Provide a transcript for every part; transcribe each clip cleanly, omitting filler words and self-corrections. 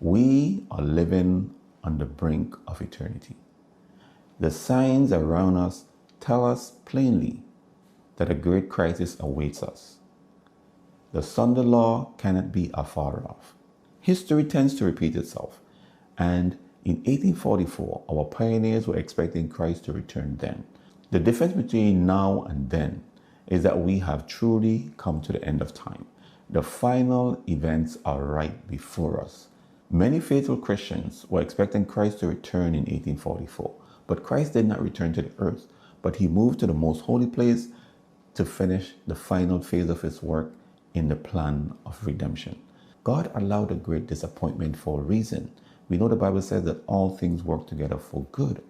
We are living on the brink of eternity. The signs around us tell us plainly that a great crisis awaits us. The Sunday law cannot be afar off. History tends to repeat itself, and in 1844, our pioneers were expecting Christ to return then. The difference between now and then is that we have truly come to the end of time. The final events are right before us. Many faithful Christians were expecting Christ to return in 1844, but Christ did not return to the earth, but he moved to the most holy place to finish the final phase of his work in the plan of redemption. God allowed a great disappointment for a reason. We know the Bible says that all things work together for good.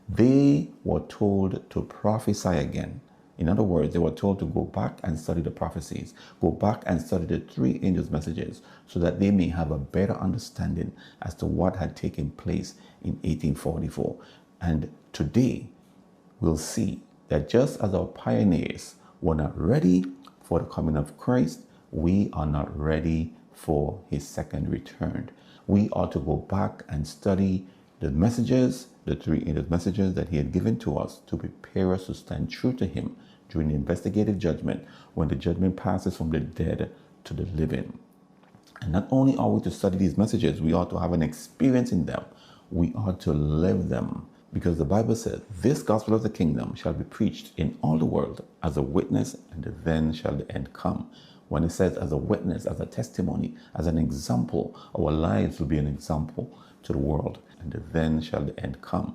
They were told to prophesy again. In other words, they were told to go back and study the prophecies, go back and study the three angels' messages so that they may have a better understanding as to what had taken place in 1844. And today, we'll see that just as our pioneers were not ready for the coming of Christ, we are not ready for his second return. We ought to go back and study the messages, the three angels' messages that he had given to us to prepare us to stand true to him during the investigative judgment, when the judgment passes from the dead to the living. And not only are we to study these messages, we ought to have an experience in them. We ought to live them, because the Bible says, this gospel of the kingdom shall be preached in all the world as a witness, and then shall the end come. When it says as a witness, as a testimony, as an example, our lives will be an example to the world, and then shall the end come.